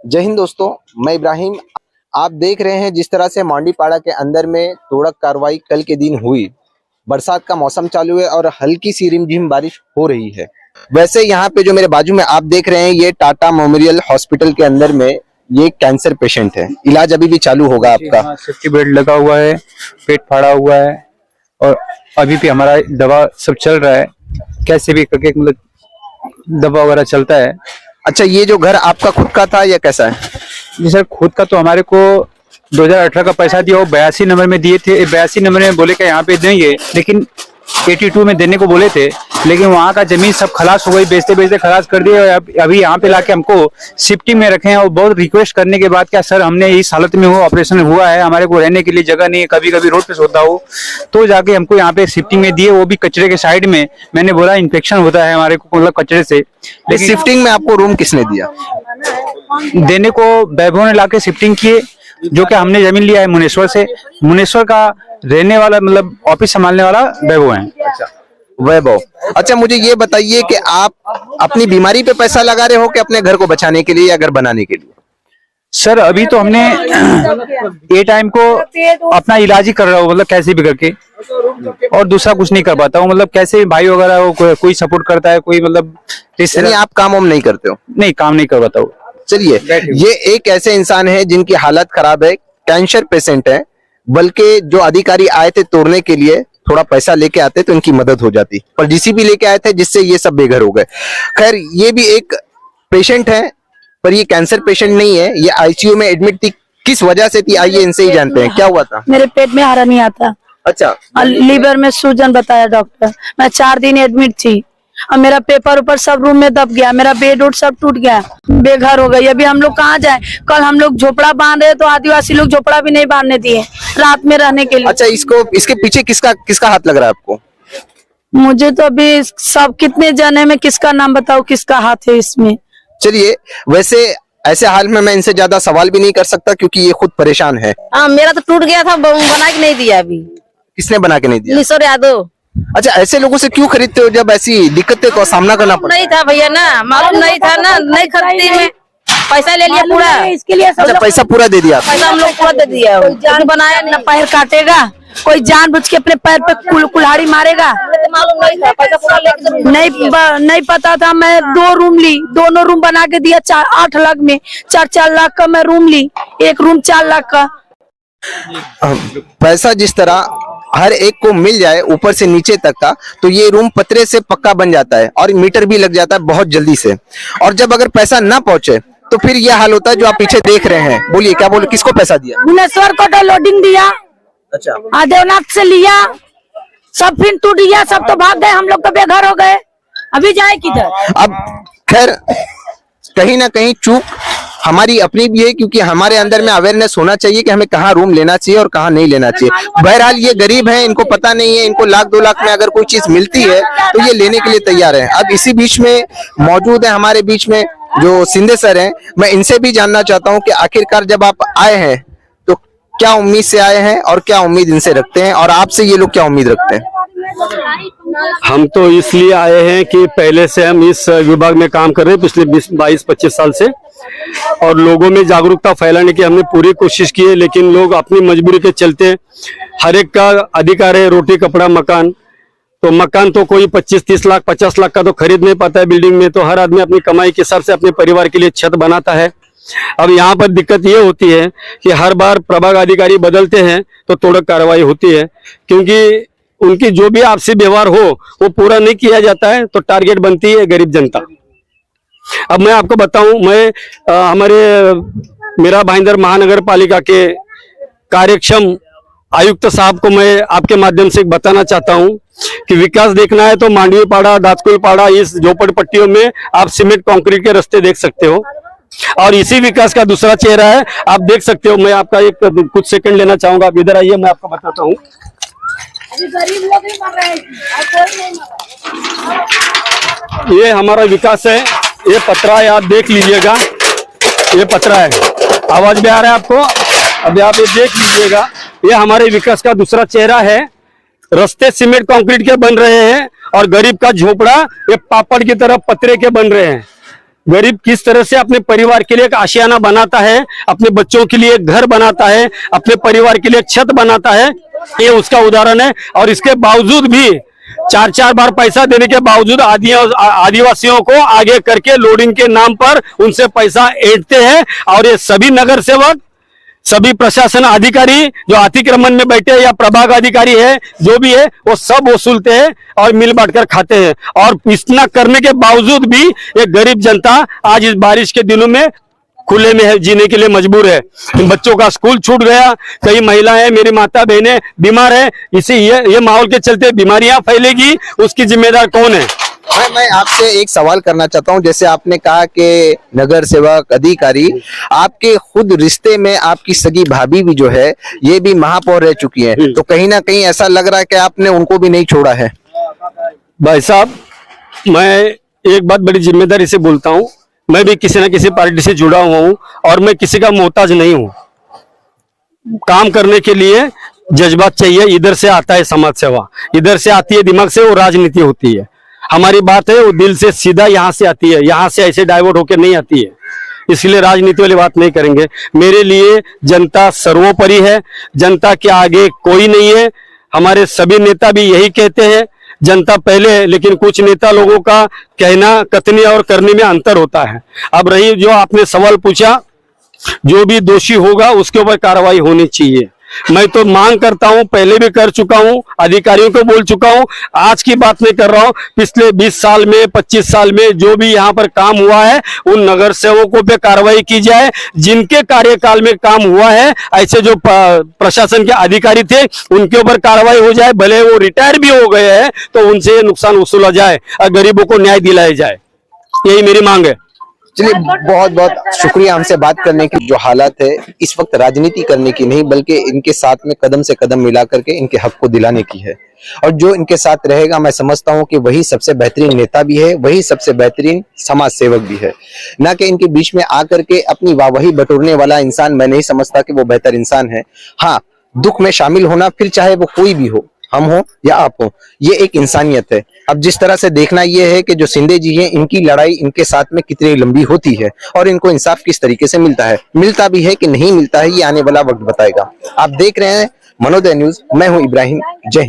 जय हिंद दोस्तों, मैं इब्राहिम। आप देख रहे हैं जिस तरह से मांडीपाड़ा के अंदर में तोड़क कार्रवाई कल के दिन हुई। बरसात का मौसम चालू है और हल्की सी रिमझिम बारिश हो रही है। वैसे यहाँ पे जो मेरे बाजू में आप देख रहे हैं, ये टाटा मेमोरियल हॉस्पिटल के अंदर में ये कैंसर पेशेंट है। इलाज अभी भी चालू होगा आपका। सेफ्टी बेड लगा हुआ है, पेट फाड़ा हुआ है और अभी भी हमारा दवा सब चल रहा है। कैसे भी करके मतलब दवा वगैरह चलता है। अच्छा, ये जो घर आपका खुद का था या कैसा है? जी सर, खुद का तो हमारे को 2018 का पैसा दिया, वो 82 नंबर में दिए थे। 82 नंबर में बोले कि यहाँ पे देंगे, लेकिन 82 में देने को बोले थे, लेकिन वहाँ का जमीन सब खलास हो गई, बेचते बेचते खलास कर दिए। और अभी यहाँ पे लाके हमको शिफ्टिंग में रखे हैं। और बहुत रिक्वेस्ट करने के बाद, क्या सर हमने इस हालत में हुआ, ऑपरेशन हुआ है, हमारे को रहने के लिए जगह नहीं है, कभी कभी रोड पे सोता हूँ, तो जाके हमको यहाँ पे शिफ्टिंग में दिए, वो भी कचरे के साइड में। मैंने बोला इन्फेक्शन होता है हमारे को मतलब कचरे से। लेकिन शिफ्टिंग में आपको रूम किसने दिया? देने को वैभव ने लाके शिफ्टिंग किए, जो कि हमने जमीन लिया है मुनेश्वर से। मुनेश्वर का रहने वाला मतलब ऑफिस संभालने वाला वैभव है। अच्छा, वैभव। अच्छा, मुझे ये बताइए कि आप अपनी बीमारी पे पैसा लगा रहे हो कि अपने घर को बचाने के लिए या घर बनाने के लिए? सर अभी तो हमने ए टाइम को अपना इलाज ही कर रहा हूँ, मतलब कैसे भी करके, और दूसरा कुछ नहीं कर पाता हूँ। मतलब कैसे भाई वगैरह हो, कोई सपोर्ट करता है, कोई मतलब आप काम वाम नहीं करते हो? नहीं, काम नहीं कर पाता हूँ। चलिए, ये एक ऐसे इंसान है जिनकी हालत खराब है, कैंसर पेशेंट है, बल्कि जो अधिकारी आए थे तोड़ने के लिए, थोड़ा पैसा लेके आते तो इनकी मदद हो जाती, पर जीसीबी लेके आए थे जिससे ये सब बेघर हो गए। खैर, ये भी एक पेशेंट है, पर ये कैंसर पेशेंट नहीं है। ये आईसीयू में एडमिट थी, किस वजह से थी आइए इनसे ही जानते हैं। क्या हुआ था? मेरे पेट में हरा नहीं आता। अच्छा, लीवर में सूजन बताया डॉक्टर। मैं 4 दिन एडमिट थी और मेरा पेपर ऊपर सब रूम में दब गया, मेरा बेड उड सब टूट गया, बेघर हो गई। अभी हम लोग कहाँ जाए? कल हम लोग झोपड़ा बांध रहे तो आदिवासी लोग झोपड़ा भी नहीं बांधने दिए रात में रहने के लिए। अच्छा, इसके पीछे किसका हाथ लग रहा है आपको? मुझे तो अभी सब कितने जने में किसका नाम बताओ, किसका हाथ है इसमें। चलिए, वैसे ऐसे हाल में मैं इनसे ज्यादा सवाल भी नहीं कर सकता क्योंकि ये खुद परेशान है। मेरा तो टूट गया था, बना के नहीं दिया। अभी किसने बना के नहीं दिया? निशोर यादव। अच्छा, ऐसे लोगों से क्यों खरीदते हो जब ऐसी दिक्कतें का सामना करना पड़ता? नहीं था भैया ना, मालूम नहीं था ना, नहीं खरीदती में पैसा ले लिया पूरा। इसके लिए अच्छा, पैसा पूरा दे दिया? पैसा हम लोग पूरा दे दिया। जान बनाया ना, पैर काटेगा कोई, जानबूझ के अपने पैर पे कुल्हाड़ी मारेगा। मालूम नहीं था, पैसा पूरा लेके नहीं पता था। मैं 2 रूम ली, दोनों रूम बना के दिया 8 लाख में। 4 लाख का मैं रूम ली, एक रूम 4 लाख का। पैसा जिस तरह हर एक को मिल जाए ऊपर से नीचे तक का, तो ये रूम पतरे से पक्का बन जाता है और मीटर भी लग जाता है बहुत जल्दी से। और जब अगर पैसा ना पहुंचे तो फिर यह हाल होता है जो आप पीछे देख रहे हैं। बोलिए, क्या बोले, किसको पैसा दिया? भुवनेश्वर को तो लोडिंग दिया। अच्छा, देवनाथ से लिया, सब फिर टूट गया, सब तो भाग गए, हम लोग तो बेघर हो गए। अभी जाए किधर? अब खैर, कहीं ना कहीं चूक हमारी अपनी भी है, क्योंकि हमारे अंदर में अवेयरनेस होना चाहिए कि हमें कहाँ रूम लेना चाहिए और कहाँ नहीं लेना चाहिए। बहरहाल ये गरीब हैं, इनको पता नहीं है। इनको 1-2 लाख में अगर कोई चीज मिलती है तो ये लेने के लिए तैयार है। अब इसी बीच में मौजूद है हमारे बीच में जो सिंधे सर हैं। मैं इनसे भी जानना चाहता हूँ कि आखिरकार जब आप आए हैं तो क्या उम्मीद से आए हैं और क्या उम्मीद इनसे रखते हैं, और आपसे ये लोग क्या उम्मीद रखते हैं? हम तो इसलिए आए हैं कि पहले से हम इस विभाग में काम कर रहे हैं पिछले 22-25 साल से, और लोगों में जागरूकता फैलाने की हमने पूरी कोशिश की है। लेकिन लोग अपनी मजबूरी के चलते, हर एक का अधिकार है रोटी कपड़ा मकान, तो मकान तो कोई 25-30 लाख 50 लाख का तो खरीद नहीं पाता है। बिल्डिंग में तो हर आदमी अपनी कमाई के हिसाब से अपने परिवार के लिए छत बनाता है। अब यहाँ पर दिक्कत ये होती है कि हर बार प्रभाग अधिकारी बदलते हैं तो तोड़क कार्रवाई होती है, क्योंकि उनकी जो भी आपसी व्यवहार हो वो पूरा नहीं किया जाता है, तो टारगेट बनती है गरीब जनता। अब मैं आपको बताऊं, मेरा भाईंदर महानगर पालिका के कार्यक्षम आयुक्त साहब को मैं आपके माध्यम से बताना चाहता हूं कि विकास देखना है तो मांडवीपाड़ा, दातकुलपाड़ा, इस झोपड़पट्टियों में आप सीमेंट कंक्रीट के रास्ते देख सकते हो, और इसी विकास का दूसरा चेहरा है। आप देख सकते हो, मैं आपका एक कुछ सेकंड लेना चाहूंगा। आप इधर आइए, मैं आपको बताता हूँ। गरीब लोग ही मर रहे हैं, कोई नहीं मर रहा। ये हमारा विकास है, ये पतरा है, आप देख लीजिएगा, ये पतरा है। आवाज भी आ रहा है आपको? अभी आप ये देख लीजिएगा, ये हमारे विकास का दूसरा चेहरा है। रास्ते सीमेंट कंक्रीट के बन रहे हैं और गरीब का झोपड़ा ये पापड़ की तरह पतरे के बन रहे हैं। गरीब किस तरह से अपने परिवार के लिए एक आशियाना बनाता है, अपने बच्चों के लिए एक घर बनाता है, अपने परिवार के लिए एक छत बनाता है, ये उसका उदाहरण है। और इसके बावजूद भी 4-4 बार पैसा देने के बावजूद आदिवासियों को आगे करके लोडिंग के नाम पर उनसे पैसा ऐंठते हैं। और ये सभी नगर सेवक, सभी प्रशासन अधिकारी जो अतिक्रमण में बैठे हैं या प्रभाग अधिकारी है, जो भी है, वो सब वसूलते हैं और मिल बांटकर खाते हैं। और इतना करने के बावजूद भी एक गरीब जनता आज इस बारिश के दिनों में खुले में है, जीने के लिए मजबूर है। बच्चों का स्कूल छूट गया, कई महिलाएं, मेरी माता बहनें बीमार है। इसी ये माहौल के चलते बीमारियां फैलेगी, उसकी जिम्मेदार कौन है? मैं आपसे एक सवाल करना चाहता हूं। जैसे आपने कहा कि नगर सेवक, अधिकारी, आपके खुद रिश्ते में आपकी सगी भाभी भी जो है ये भी महापौर रह चुकी है, तो कहीं ना कहीं ऐसा लग रहा है कि आपने उनको भी नहीं छोड़ा है। भाई साहब, मैं एक बात बड़ी जिम्मेदारी से बोलता हूँ, मैं भी किसी न किसी पार्टी से जुड़ा हुआ हूँ और मैं किसी का मोहताज नहीं हूँ। काम करने के लिए जज्बात चाहिए, इधर से आता है समाज सेवा, इधर से आती है दिमाग से, वो राजनीति होती है। हमारी बात है वो दिल से सीधा यहाँ से आती है, यहाँ से ऐसे डाइवर्ट होकर नहीं आती है। इसलिए राजनीति वाली बात नहीं करेंगे। मेरे लिए जनता सर्वोपरि है, जनता के आगे कोई नहीं है। हमारे सभी नेता भी यही कहते हैं, जनता पहले है। लेकिन कुछ नेता लोगों का कहना, कथनी और करने में अंतर होता है। अब रही जो आपने सवाल पूछा, जो भी दोषी होगा उसके ऊपर कार्रवाई होनी चाहिए। मैं तो मांग करता हूं, पहले भी कर चुका हूं, अधिकारियों को बोल चुका हूं, आज की बात नहीं कर रहा हूं। पिछले 20 साल में, 25 साल में जो भी यहां पर काम हुआ है, उन नगर सेवकों पे कार्रवाई की जाए। जिनके कार्यकाल में काम हुआ है, ऐसे जो प्रशासन के अधिकारी थे, उनके ऊपर कार्रवाई हो जाए। भले वो रिटायर भी हो गए हैं तो उनसे नुकसान वसूला जाए और गरीबों को न्याय दिलाया जाए, यही मेरी मांग है। चलिए, बहुत बहुत शुक्रिया हमसे बात करने की। जो हालत है इस वक्त राजनीति करने की नहीं, बल्कि इनके साथ में कदम से कदम मिला करके इनके हक को दिलाने की है। और जो इनके साथ रहेगा, मैं समझता हूं कि वही सबसे बेहतरीन नेता भी है, वही सबसे बेहतरीन समाज सेवक भी है। ना कि इनके बीच में आकर के अपनी वाहवाही बटोरने वाला इंसान मैं नहीं समझता कि वो बेहतर इंसान है। हाँ, दुख में शामिल होना, फिर चाहे वो कोई भी हो, हम हो या आप हो, ये एक इंसानियत है। अब जिस तरह से देखना ये है कि जो शिंदे जी हैं, इनकी लड़ाई इनके साथ में कितनी लंबी होती है और इनको इंसाफ किस तरीके से मिलता है, मिलता भी है कि नहीं मिलता है, ये आने वाला वक्त बताएगा। आप देख रहे हैं मनोदय न्यूज, मैं हूं इब्राहिम। जय हिंद।